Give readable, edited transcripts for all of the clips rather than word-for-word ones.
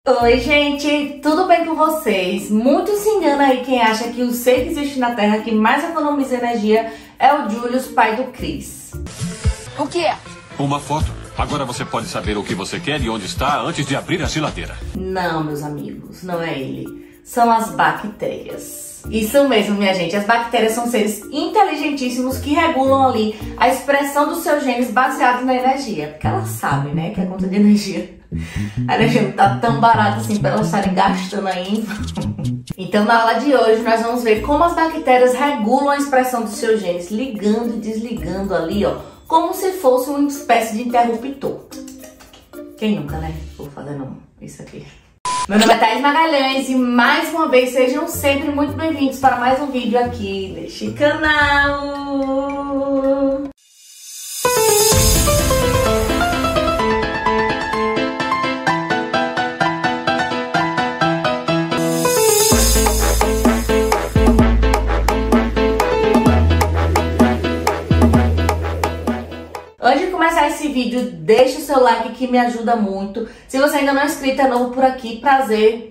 Oi, gente, tudo bem com vocês? Muito se engana aí quem acha que o ser que existe na Terra que mais economiza energia é o Julius, pai do Chris. O que é? Uma foto. Agora você pode saber o que você quer e onde está antes de abrir a geladeira. Não, meus amigos, não é ele. São as bactérias. Isso mesmo, minha gente. As bactérias são seres inteligentíssimos que regulam ali a expressão dos seus genes baseados na energia. Porque elas sabem, né, que a conta de energia... A energia não tá tão barata assim para elas estarem gastando aí. Então, na aula de hoje, nós vamos ver como as bactérias regulam a expressão dos seus genes, ligando e desligando ali, ó, como se fosse uma espécie de interruptor. Quem nunca, né? Vou fazendo isso aqui. Meu nome é Thaís Magalhães e, mais uma vez, sejam sempre muito bem-vindos para mais um vídeo aqui neste canal. Antes de começar esse vídeo, deixa o seu like que me ajuda muito. Se você ainda não é inscrito, é novo por aqui, prazer.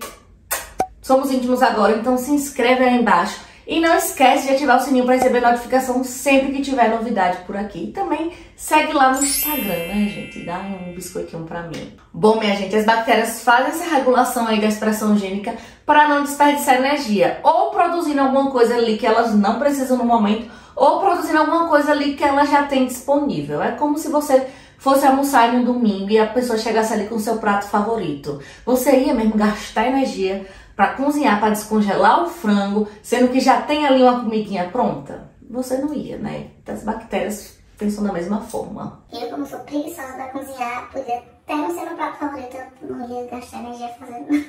Somos íntimos agora, então se inscreve aí embaixo. E não esquece de ativar o sininho para receber notificação sempre que tiver novidade por aqui. E também segue lá no Instagram, né, gente? Dá um biscoitinho pra mim. Bom, minha gente, as bactérias fazem essa regulação aí da expressão gênica para não desperdiçar energia. Ou produzindo alguma coisa ali que elas não precisam no momento, ou produzindo alguma coisa ali que ela já tem disponível. É como se você fosse almoçar em um domingo e a pessoa chegasse ali com o seu prato favorito. Você ia mesmo gastar energia para cozinhar, para descongelar o frango, sendo que já tem ali uma comidinha pronta? Você não ia, né? As bactérias pensam da mesma forma. Eu, como sou preguiçosa para cozinhar, podia até não ser meu prato favorito, eu não ia gastar energia fazendo.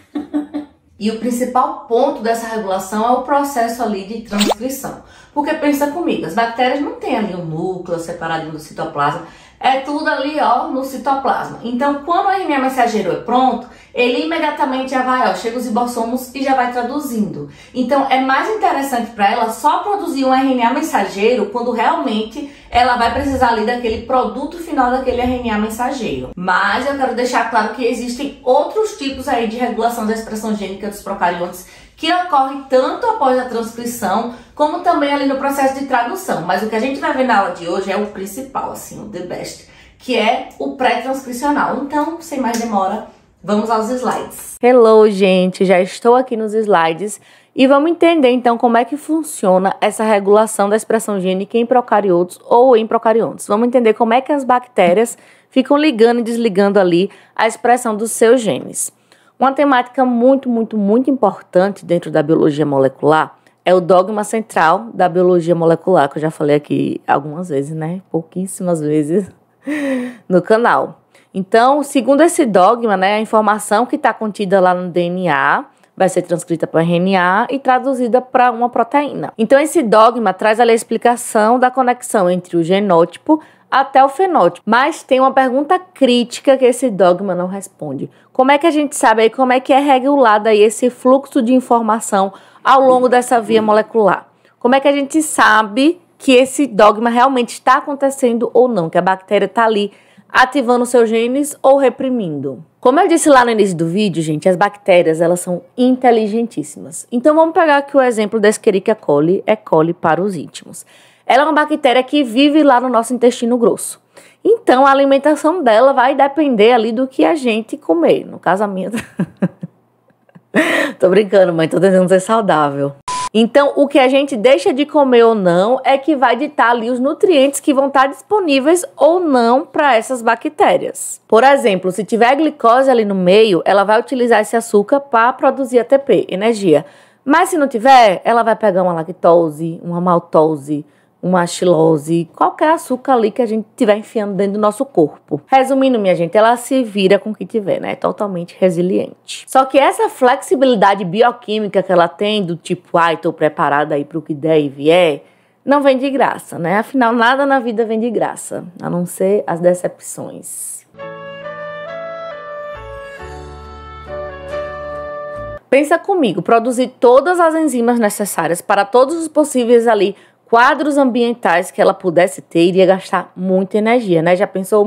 E o principal ponto dessa regulação é o processo ali de transcrição. Porque pensa comigo, as bactérias não têm ali um núcleo separadinho do citoplasma, é tudo ali, ó, no citoplasma. Então, quando o RNA mensageiro é pronto, ele imediatamente já vai, ó, chega os ribossomos e já vai traduzindo. Então, é mais interessante para ela só produzir um RNA mensageiro quando realmente ela vai precisar ali daquele produto final daquele RNA mensageiro. Mas eu quero deixar claro que existem outros tipos aí de regulação da expressão gênica dos procariontes que ocorre tanto após a transcrição, como também ali no processo de tradução. Mas o que a gente vai ver na aula de hoje é o principal, assim, o the best, que é o pré-transcricional. Então, sem mais demora, vamos aos slides. Hello, gente! Já estou aqui nos slides e vamos entender, então, como é que funciona essa regulação da expressão gênica em procariotos ou em procariontes. Vamos entender como é que as bactérias ficam ligando e desligando ali a expressão dos seus genes. Uma temática muito importante dentro da biologia molecular é o dogma central da biologia molecular, que eu já falei aqui algumas vezes, né? Pouquíssimas vezes no canal. Então, segundo esse dogma, né, a informação que está contida lá no DNA vai ser transcrita para o RNA e traduzida para uma proteína. Então, esse dogma traz ali a explicação da conexão entre o genótipo até o fenótipo. Mas tem uma pergunta crítica que esse dogma não responde. Como é que a gente sabe aí como é que é regulado aí esse fluxo de informação ao longo dessa via molecular? Como é que a gente sabe que esse dogma realmente está acontecendo ou não? Que a bactéria está ali ativando seus genes ou reprimindo? Como eu disse lá no início do vídeo, gente, as bactérias, elas são inteligentíssimas. Então vamos pegar aqui o exemplo da Escherichia coli, E. coli para os íntimos. Ela é uma bactéria que vive lá no nosso intestino grosso. Então, a alimentação dela vai depender ali do que a gente comer. No caso, a minha... Tô brincando, mãe. Tô tentando ser saudável. Então, o que a gente deixa de comer ou não é que vai ditar ali os nutrientes que vão estar disponíveis ou não para essas bactérias. Por exemplo, se tiver glicose ali no meio, ela vai utilizar esse açúcar para produzir ATP, energia. Mas se não tiver, ela vai pegar uma lactose, uma maltose, uma xilose, qualquer açúcar ali que a gente tiver enfiando dentro do nosso corpo. Resumindo, minha gente, ela se vira com o que tiver, né? É totalmente resiliente. Só que essa flexibilidade bioquímica que ela tem, do tipo, ai, tô preparada aí pro que der e vier, não vem de graça, né? Afinal, nada na vida vem de graça, a não ser as decepções. Pensa comigo, produzir todas as enzimas necessárias para todos os possíveis ali quadros ambientais que ela pudesse ter, iria gastar muita energia, né? Já pensou,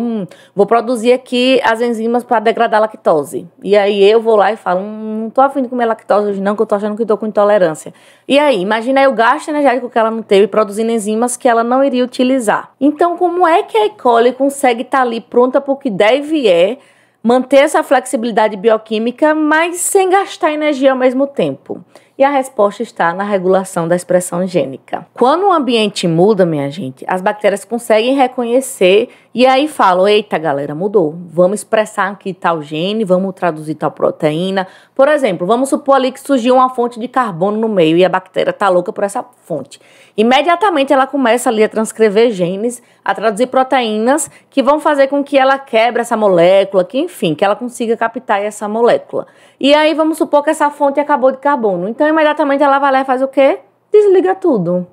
vou produzir aqui as enzimas para degradar a lactose. E aí eu vou lá e falo, não tô afim de comer lactose hoje não, que eu tô achando que tô com intolerância. E aí, imagina aí o gasto energético que ela não teve produzindo enzimas que ela não iria utilizar. Então, como é que a E. coli consegue estar ali pronta para o que deve manter essa flexibilidade bioquímica, mas sem gastar energia ao mesmo tempo? E a resposta está na regulação da expressão gênica. Quando o ambiente muda, minha gente, as bactérias conseguem reconhecer e aí falam, eita galera, mudou, vamos expressar aqui tal gene, vamos traduzir tal proteína. Por exemplo, vamos supor ali que surgiu uma fonte de carbono no meio e a bactéria está louca por essa fonte. Imediatamente ela começa ali a transcrever genes, a traduzir proteínas que vão fazer com que ela quebre essa molécula, que enfim, que ela consiga captar essa molécula. E aí vamos supor que essa fonte acabou de carbono. Então imediatamente ela vai lá e faz o quê? Desliga tudo.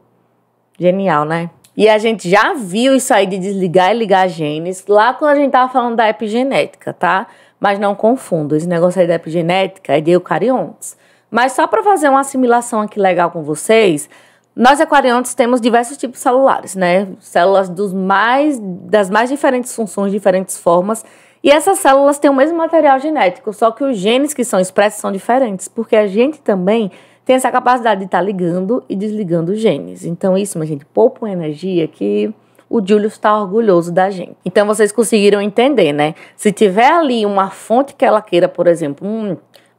Genial, né? E a gente já viu isso aí de desligar e ligar genes lá quando a gente tava falando da epigenética, tá? Mas não confunda, esse negócio aí da epigenética é de eucariontes. Mas só para fazer uma assimilação aqui legal com vocês, nós eucariontes temos diversos tipos celulares, né? Células das mais diferentes funções, diferentes formas. E essas células têm o mesmo material genético, só que os genes que são expressos são diferentes, porque a gente também tem essa capacidade de estar ligando e desligando genes. Então isso, minha gente, poupa uma energia que o Júlio está orgulhoso da gente. Então vocês conseguiram entender, né? Se tiver ali uma fonte que ela queira, por exemplo,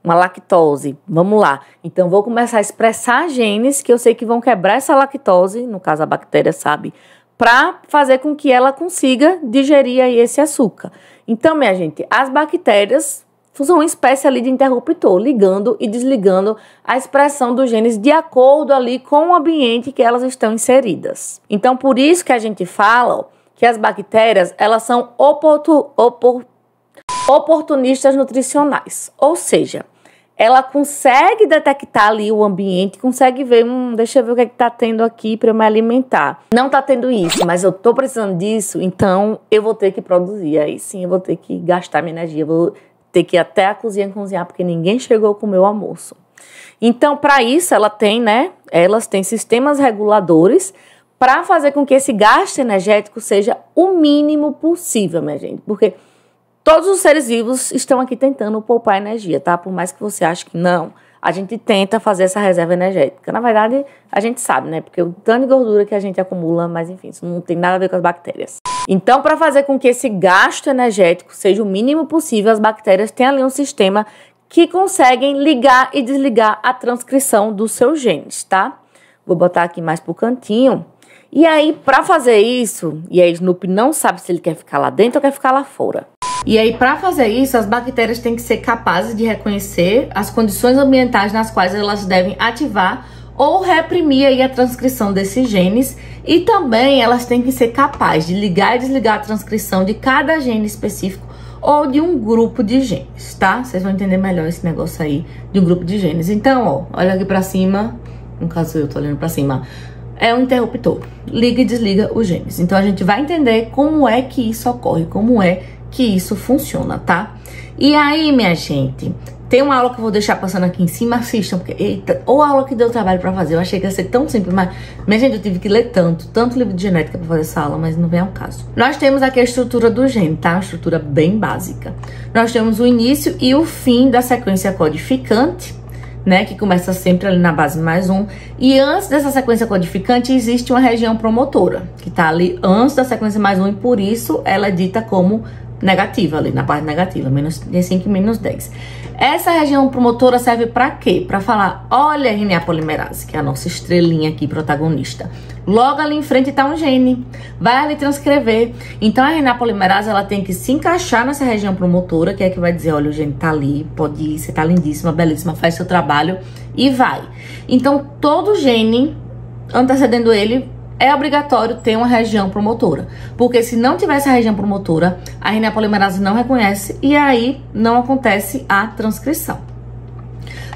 uma lactose, vamos lá. Então vou começar a expressar genes que eu sei que vão quebrar essa lactose, no caso a bactéria, sabe? Para fazer com que ela consiga digerir aí esse açúcar. Então, minha gente, as bactérias são uma espécie ali de interruptor, ligando e desligando a expressão dos genes de acordo ali com o ambiente que elas estão inseridas. Então, por isso que a gente fala que as bactérias, elas são oportunistas nutricionais. Ou seja, ela consegue detectar ali o ambiente, consegue ver, deixa eu ver o que é que tá tendo aqui para eu me alimentar. Não tá tendo isso, mas eu tô precisando disso, então eu vou ter que produzir. Aí sim, eu vou ter que gastar minha energia, vou ter que ir até a cozinha cozinhar, porque ninguém chegou com o meu almoço. Então, para isso, elas têm sistemas reguladores para fazer com que esse gasto energético seja o mínimo possível, minha gente, porque todos os seres vivos estão aqui tentando poupar energia, tá? Por mais que você ache que não, a gente tenta fazer essa reserva energética. Na verdade, a gente sabe, né? Porque o tanto de gordura que a gente acumula, mas enfim, isso não tem nada a ver com as bactérias. Então, para fazer com que esse gasto energético seja o mínimo possível, as bactérias têm ali um sistema que conseguem ligar e desligar a transcrição dos seus genes, tá? Vou botar aqui mais pro cantinho. E aí, para fazer isso, e aí Snoopy não sabe se ele quer ficar lá dentro ou quer ficar lá fora. E aí, para fazer isso, as bactérias têm que ser capazes de reconhecer as condições ambientais nas quais elas devem ativar ou reprimir aí a transcrição desses genes. E também elas têm que ser capazes de ligar e desligar a transcrição de cada gene específico ou de um grupo de genes, tá? Vocês vão entender melhor esse negócio aí de um grupo de genes. Então, ó, olha aqui pra cima. No caso, eu tô olhando pra cima. É um interruptor. Liga e desliga os genes. Então, a gente vai entender como é que isso ocorre, como é que isso funciona, tá? E aí, minha gente, tem uma aula que eu vou deixar passando aqui em cima, assistam, porque, eita, ou a aula que deu trabalho pra fazer, eu achei que ia ser tão simples, mas, minha gente, eu tive que ler tanto livro de genética pra fazer essa aula, mas não vem ao caso. Nós temos aqui a estrutura do gene, tá? Uma estrutura bem básica. Nós temos o início e o fim da sequência codificante, né, que começa sempre ali na base mais 1, e antes dessa sequência codificante existe uma região promotora, que tá ali antes da sequência mais 1, e por isso ela é dita como negativa ali, na parte negativa, menos 5 e menos 10. Essa região promotora serve para quê? Para falar, olha a RNA polimerase, que é a nossa estrelinha aqui, protagonista. Logo ali em frente tá um gene, vai ali transcrever. Então a RNA polimerase, ela tem que se encaixar nessa região promotora, que é que vai dizer, olha, o gene tá ali, pode ir, você tá lindíssima, belíssima, faz seu trabalho e vai. Então todo gene, antecedendo ele, é obrigatório ter uma região promotora, porque se não tiver essa região promotora, a RNA polimerase não reconhece e aí não acontece a transcrição.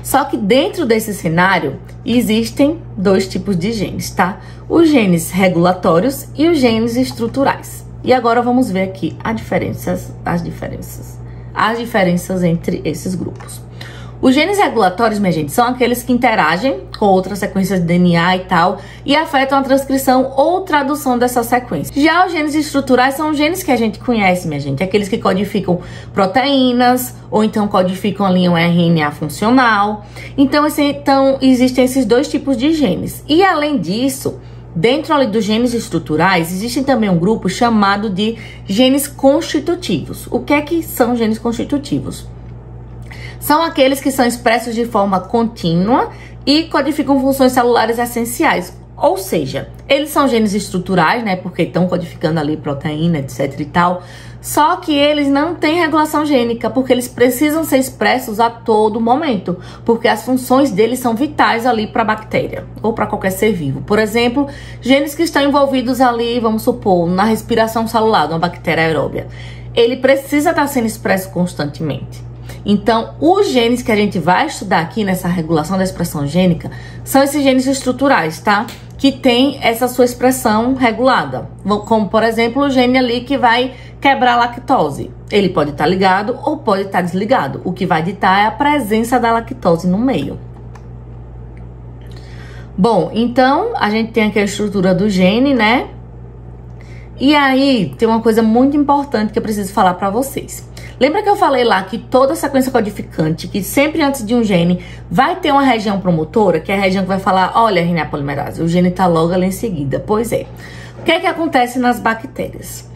Só que dentro desse cenário existem dois tipos de genes, tá? Os genes regulatórios e os genes estruturais. E agora vamos ver aqui as diferenças entre esses grupos. Os genes regulatórios, minha gente, são aqueles que interagem com outras sequências de DNA e tal e afetam a transcrição ou tradução dessa sequência. Já os genes estruturais são os genes que a gente conhece, minha gente, aqueles que codificam proteínas ou então codificam ali um RNA funcional. Então existem esses dois tipos de genes. E além disso, dentro ali dos genes estruturais, existe também um grupo chamado de genes constitutivos. O que é que são genes constitutivos? São aqueles que são expressos de forma contínua e codificam funções celulares essenciais. Ou seja, eles são genes estruturais, né? Porque estão codificando ali proteína, etc e tal. Só que eles não têm regulação gênica, porque eles precisam ser expressos a todo momento. Porque as funções deles são vitais ali para a bactéria ou para qualquer ser vivo. Por exemplo, genes que estão envolvidos ali, vamos supor, na respiração celular de uma bactéria aeróbia. Ele precisa estar sendo expresso constantemente. Então, os genes que a gente vai estudar aqui nessa regulação da expressão gênica são esses genes estruturais, tá? Que tem essa sua expressão regulada. Como, por exemplo, o gene ali que vai quebrar a lactose. Ele pode estar ligado ou pode estar desligado. O que vai ditar é a presença da lactose no meio. Bom, então, a gente tem aqui a estrutura do gene, né? E aí, tem uma coisa muito importante que eu preciso falar pra vocês. Lembra que eu falei lá que toda sequência codificante, que sempre antes de um gene, vai ter uma região promotora, que é a região que vai falar, olha, RNA polimerase, o gene tá logo ali em seguida. Pois é. O que é que acontece nas bactérias?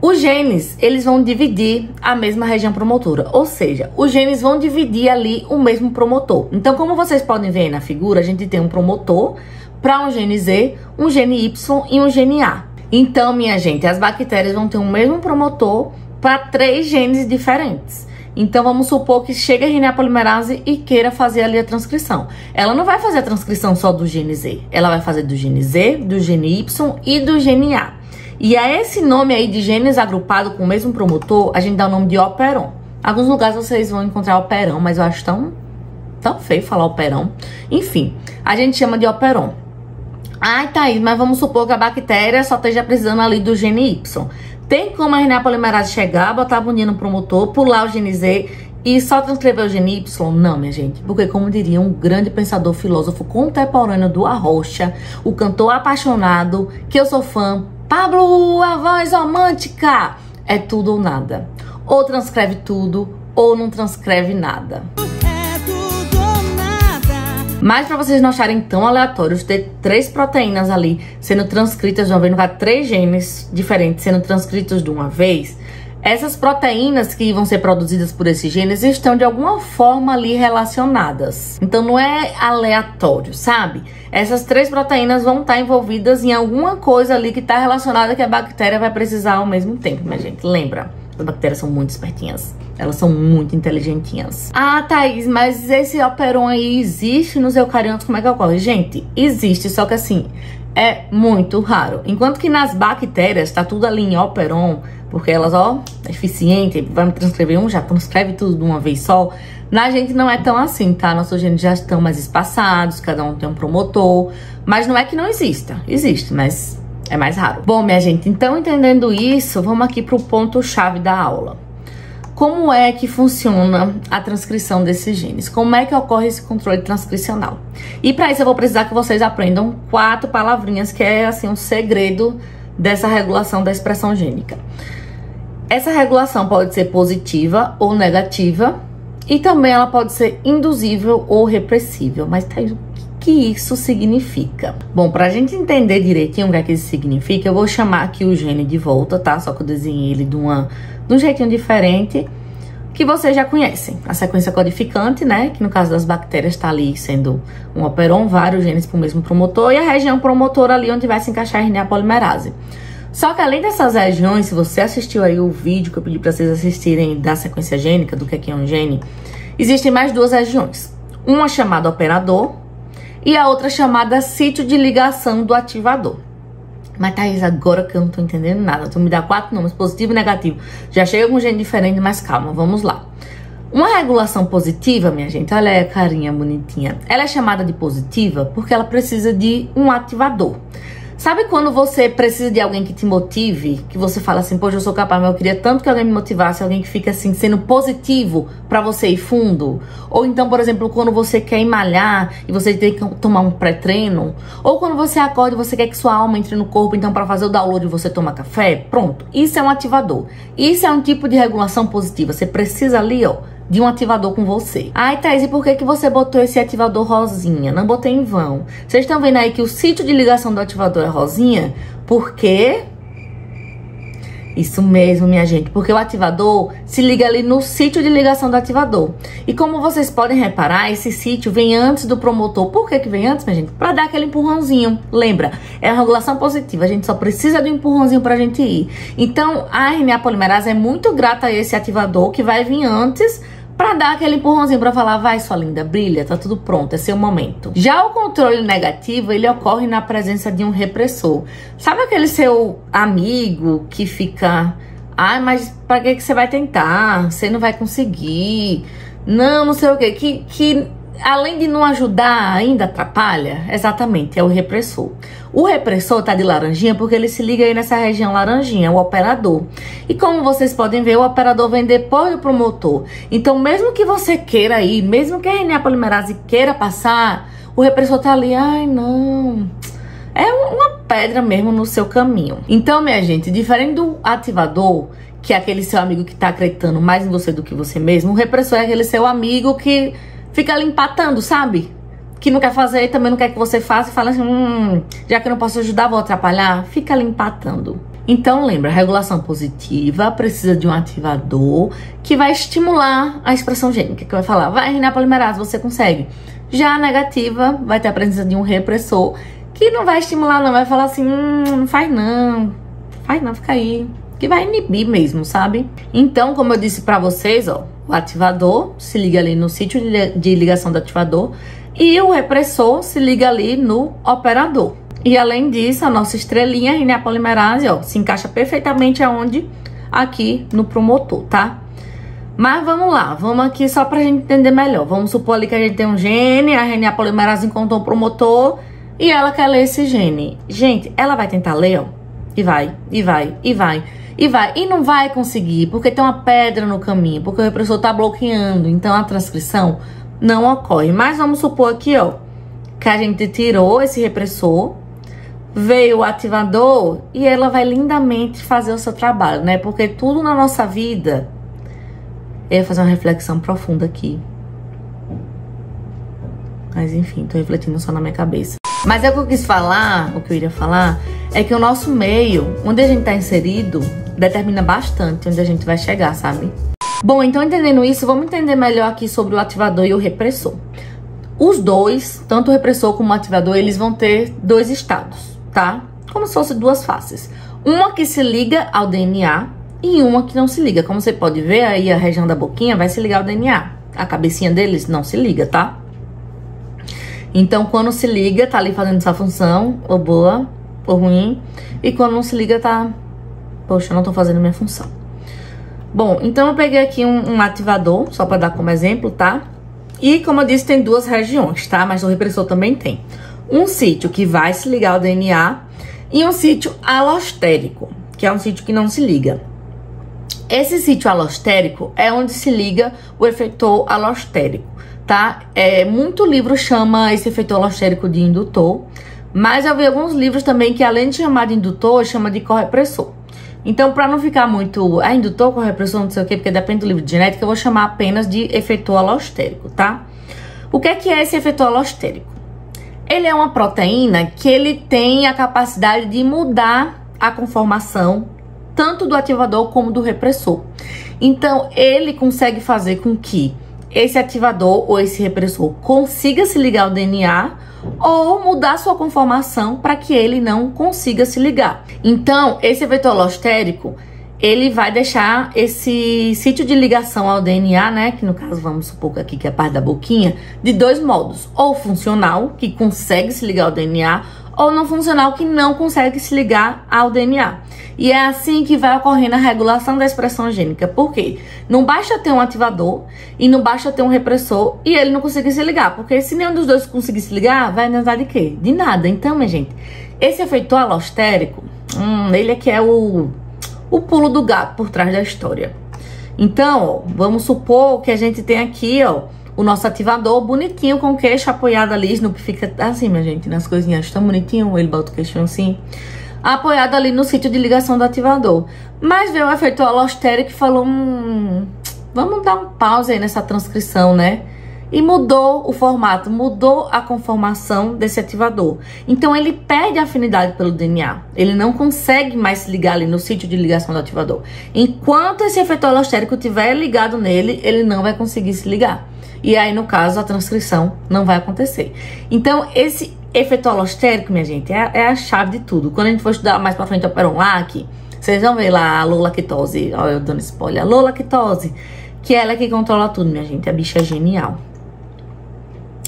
Os genes, eles vão dividir a mesma região promotora, ou seja, os genes vão dividir ali o mesmo promotor. Então, como vocês podem ver aí na figura, a gente tem um promotor para um gene Z, um gene Y e um gene A. Então, minha gente, as bactérias vão ter o mesmo promotor para 3 genes diferentes. Então, vamos supor que chega a RNA polimerase e queira fazer ali a transcrição. Ela não vai fazer a transcrição só do gene Z. Ela vai fazer do gene Z, do gene Y e do gene A. E a esse nome aí de genes agrupado com o mesmo promotor, a gente dá o nome de operon. Em alguns lugares vocês vão encontrar operon, mas eu acho tão feio falar operon. Enfim, a gente chama de operon. Ai, Thaís, mas vamos supor que a bactéria só esteja precisando ali do gene Y. Tem como a RNA polimerase chegar, botar a bundinha no promotor, pular o gene Z e só transcrever o gene Y? Não, minha gente. Porque, como diria um grande pensador, filósofo contemporâneo do Arrocha, o cantor apaixonado, que eu sou fã, Pablo, a voz romântica, é tudo ou nada. Ou transcreve tudo, ou não transcreve nada. Mas para vocês não acharem tão aleatórios, ter 3 proteínas ali sendo transcritas de uma vez, no caso 3 genes diferentes sendo transcritos de uma vez, essas proteínas que vão ser produzidas por esses genes estão de alguma forma ali relacionadas. Então não é aleatório, sabe? Essas 3 proteínas vão estar envolvidas em alguma coisa ali que está relacionada que a bactéria vai precisar ao mesmo tempo, minha gente. Lembra? As bactérias são muito espertinhas. Elas são muito inteligentinhas. Ah, Thaís, mas esse operon aí existe nos eucariotos? Como é que ocorre? Gente, existe, só que assim, é muito raro. Enquanto que nas bactérias tá tudo ali em operon, porque elas, ó, é eficiente, vai me transcrever um, já transcreve tudo de uma vez só. Na gente não é tão assim, tá? Nossos genes já estão mais espaçados, cada um tem um promotor. Mas não é que não exista. Existe, mas é mais raro. Bom, minha gente, então entendendo isso, vamos aqui pro ponto-chave da aula. Como é que funciona a transcrição desses genes? Como é que ocorre esse controle transcricional? E para isso eu vou precisar que vocês aprendam 4 palavrinhas, que é assim um segredo dessa regulação da expressão gênica. Essa regulação pode ser positiva ou negativa, e também ela pode ser induzível ou repressível. Mas tá aí, o que isso significa? Bom, pra gente entender direitinho o que é que isso significa, eu vou chamar aqui o gene de volta, tá? Só que eu desenhei ele de um jeitinho diferente, que vocês já conhecem. A sequência codificante, né? Que no caso das bactérias tá ali sendo um operon, vários genes pro mesmo promotor, e a região promotora ali onde vai se encaixar a RNA polimerase. Só que além dessas regiões, se você assistiu aí o vídeo que eu pedi pra vocês assistirem da sequência gênica, do que é um gene, existem mais 2 regiões. Uma chamada operador e a outra chamada sítio de ligação do ativador. Mas, Thaís, agora que eu não tô entendendo nada, tu me dá 4 nomes, positivo e negativo. Já chega com um gene diferente, mas calma, vamos lá. Uma regulação positiva, minha gente, olha aí a carinha bonitinha. Ela é chamada de positiva porque ela precisa de um ativador. Sabe quando você precisa de alguém que te motive? Que você fala assim, poxa, eu sou capaz, mas eu queria tanto que alguém me motivasse. Alguém que fica assim, sendo positivo pra você ir fundo. Ou então, por exemplo, quando você quer ir malhar e você tem que tomar um pré-treino. Ou quando você acorda e você quer que sua alma entre no corpo, então pra fazer o download você toma café. Pronto, isso é um ativador. Isso é um tipo de regulação positiva. Você precisa ali, ó, de um ativador com você. Ai, Thaís, e por que você botou esse ativador rosinha? Não botei em vão. Vocês estão vendo aí que o sítio de ligação do ativador é rosinha? Porque... Isso mesmo, minha gente. Porque o ativador se liga ali no sítio de ligação do ativador. E como vocês podem reparar, esse sítio vem antes do promotor. Por que vem antes, minha gente? Pra dar aquele empurrãozinho. Lembra? É a regulação positiva. A gente só precisa de um empurrãozinho pra gente ir. Então, a RNA polimerase é muito grata a esse ativador que vai vir antes pra dar aquele empurrãozinho pra falar, vai sua linda, brilha, tá tudo pronto, é seu momento. Já o controle negativo, ele ocorre na presença de um repressor. Sabe aquele seu amigo que fica, ai, mas pra que você vai tentar? Você não vai conseguir. Não sei o quê. Que além de não ajudar, ainda atrapalha? Exatamente, é o repressor. O repressor tá de laranjinha porque ele se liga aí nessa região laranjinha, o operador. E como vocês podem ver, o operador vem depois do promotor. Então, mesmo que você queira ir, mesmo que a RNA polimerase queira passar, o repressor tá ali, ai, não... É uma pedra mesmo no seu caminho. Então, minha gente, diferente do ativador, que é aquele seu amigo que tá acreditando mais em você do que você mesmo, o repressor é aquele seu amigo que fica ali empatando, sabe? Que não quer fazer e também não quer que você faça e fala assim, já que eu não posso ajudar, vou atrapalhar. Fica ali empatando. Então lembra, a regulação positiva precisa de um ativador que vai estimular a expressão gênica, que vai falar, vai RNA polimerase, você consegue. Já a negativa vai ter a presença de um repressor que não vai estimular não, vai falar assim, não faz não, fica aí. Que vai inibir mesmo, sabe? Então, como eu disse pra vocês, ó, o ativador se liga ali no sítio de ligação do ativador e o repressor se liga ali no operador. E além disso, a nossa estrelinha, a RNA polimerase, ó, se encaixa perfeitamente aonde? Aqui no promotor, tá? Mas vamos lá, vamos aqui só pra gente entender melhor. Vamos supor ali que a gente tem um gene, a RNA polimerase encontrou um promotor e ela quer ler esse gene. Gente, ela vai tentar ler, ó, e vai. E não vai conseguir, porque tem uma pedra no caminho, porque o repressor tá bloqueando, então a transcrição não ocorre. Mas vamos supor aqui, ó, que a gente tirou esse repressor, veio o ativador e ela vai lindamente fazer o seu trabalho, né? Porque tudo na nossa vida... Eu ia fazer uma reflexão profunda aqui. Mas enfim, tô refletindo só na minha cabeça. Mas é o que eu quis falar, o que eu iria falar, é que o nosso meio, onde a gente tá inserido, determina bastante onde a gente vai chegar, sabe? Bom, então entendendo isso, vamos entender melhor aqui sobre o ativador e o repressor. Os dois, tanto o repressor como o ativador, eles vão ter dois estados, tá? Como se fossem duas faces. Uma que se liga ao DNA e uma que não se liga. Como você pode ver, aí a região da boquinha vai se ligar ao DNA. A cabecinha deles não se liga, tá? Então, quando se liga, tá ali fazendo essa função, ou boa, ou ruim. E quando não se liga, tá... Poxa, eu não tô fazendo minha função. Bom, então eu peguei aqui um ativador, só pra dar como exemplo, tá? E, como eu disse, tem duas regiões, tá? Mas o repressor também tem. Um sítio que vai se ligar ao DNA e um sítio alostérico, que é um sítio que não se liga. Esse sítio alostérico é onde se liga o efetor alostérico, tá? Muito livro chama esse efetor alostérico de indutor, mas eu vi alguns livros também que, além de chamar de indutor, chama de correpressor. Então, para não ficar muito indutor, correpressor, não sei o quê, porque depende do livro de genética, eu vou chamar apenas de efetor alostérico, tá? O que é esse efetor alostérico? Ele é uma proteína que ele tem a capacidade de mudar a conformação tanto do ativador como do repressor. Então, ele consegue fazer com que esse ativador ou esse repressor consiga se ligar ao DNA ou mudar sua conformação para que ele não consiga se ligar. Então, esse efetor alostérico, ele vai deixar esse sítio de ligação ao DNA, né, que no caso vamos supor aqui que é a parte da boquinha, de dois modos, ou funcional, que consegue se ligar ao DNA, ou não funcional, que não consegue se ligar ao DNA. E é assim que vai ocorrendo a regulação da expressão gênica. Por quê? Não basta ter um ativador e não basta ter um repressor e ele não conseguir se ligar. Porque se nenhum dos dois conseguir se ligar, vai adiantar de quê? De nada. Então, minha gente, esse efeito alostérico, ele é que é o pulo do gato por trás da história. Então, ó, vamos supor que a gente tem aqui, ó, o nosso ativador bonitinho, com o queixo apoiado ali. Snoopy fica assim, minha gente, nas coisinhas tão bonitinho. Ele bota o queixo assim, apoiado ali no sítio de ligação do ativador. Mas veio o efeito alostérico e falou, vamos dar um pause aí nessa transcrição, né? E mudou o formato, mudou a conformação desse ativador. Então ele perde a afinidade pelo DNA. Ele não consegue mais se ligar ali no sítio de ligação do ativador. Enquanto esse efeito alostérico estiver ligado nele, ele não vai conseguir se ligar. E aí, no caso, a transcrição não vai acontecer. Então, esse efeito alostérico, minha gente, é a chave de tudo. Quando a gente for estudar mais pra frente o Operon-Lac, vocês vão ver lá a lolactose. Olha, eu dando spoiler. A lolactose, que ela é que controla tudo, minha gente. A bicha é genial.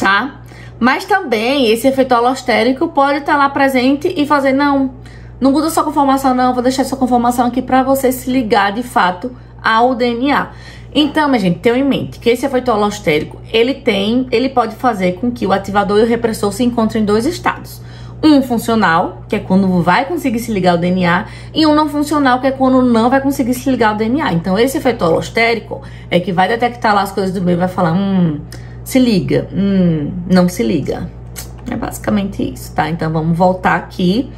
Tá? Mas também, esse efeito alostérico pode estar lá presente e fazer, não muda sua conformação, não. Vou deixar sua conformação aqui pra você se ligar, de fato, ao DNA. Então, minha gente, tenham em mente que esse efeito alostérico, ele pode fazer com que o ativador e o repressor se encontrem em dois estados. Um funcional, que é quando vai conseguir se ligar ao DNA, e um não funcional, que é quando não vai conseguir se ligar ao DNA. Então, esse efeito alostérico é que vai detectar lá as coisas do meio e vai falar, se liga, não se liga. É basicamente isso, tá? Então, vamos voltar aqui.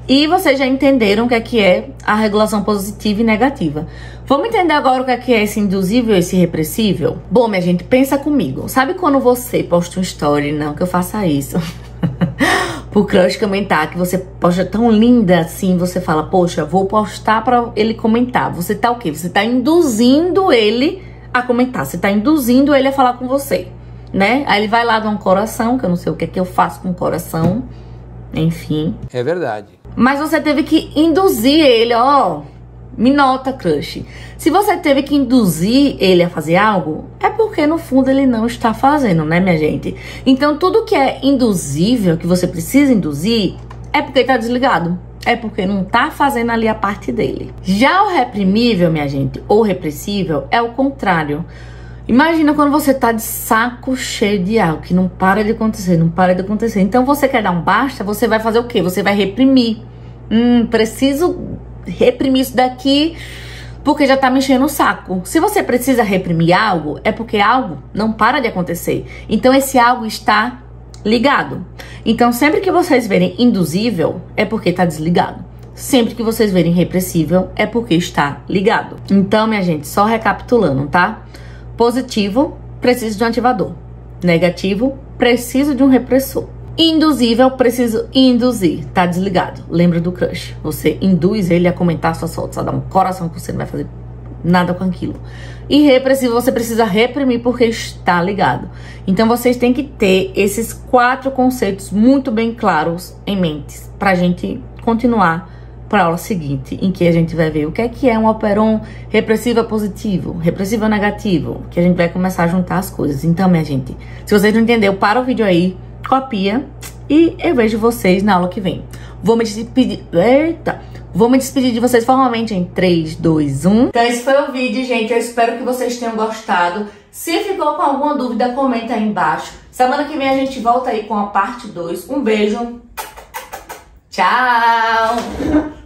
E vocês já entenderam o que é a regulação positiva e negativa. Vamos entender agora o que é esse induzível e esse repressível? Bom, minha gente, pensa comigo. Sabe quando você posta um story, não que eu faça isso, pro crush comentar, que você posta tão linda assim, você fala, poxa, vou postar pra ele comentar. Você tá o quê? Você tá induzindo ele a comentar, você tá induzindo ele a falar com você, né? Aí ele vai lá dar um coração, que eu não sei o que é que eu faço com coração, enfim. É verdade. Mas você teve que induzir ele, ó, me nota, crush. Se você teve que induzir ele a fazer algo, é porque no fundo ele não está fazendo, né, minha gente? Então tudo que é induzível, que você precisa induzir, é porque tá desligado. É porque não tá fazendo ali a parte dele. Já o reprimível, minha gente, ou repressível, é o contrário. Imagina quando você tá de saco cheio de algo que não para de acontecer, não para de acontecer. Então você quer dar um basta, você vai fazer o quê? Você vai reprimir. Preciso reprimir isso daqui porque já tá me enchendo o saco. Se você precisa reprimir algo, é porque algo não para de acontecer. Então esse algo está ligado. Então sempre que vocês verem induzível, é porque tá desligado. Sempre que vocês verem repressível, é porque está ligado. Então, minha gente, só recapitulando, tá? Positivo, preciso de um ativador. Negativo, preciso de um repressor. Induzível, preciso induzir. Tá desligado. Lembra do crush. Você induz ele a comentar suas fotos, a dar um coração que você não vai fazer nada com aquilo. E repressivo, você precisa reprimir porque está ligado. Então, vocês têm que ter esses 4 conceitos muito bem claros em mente pra gente continuar para a aula seguinte, em que a gente vai ver o que é um operon repressivo positivo, repressivo negativo, que a gente vai começar a juntar as coisas. Então, minha gente, se vocês não entenderam, para o vídeo aí, copia e eu vejo vocês na aula que vem. Vou me despedir, vou me despedir de vocês formalmente em 3, 2, 1. Então esse foi o vídeo, gente, eu espero que vocês tenham gostado. Se ficou com alguma dúvida, comenta aí embaixo. Semana que vem a gente volta aí com a parte 2. Um beijo, tchau!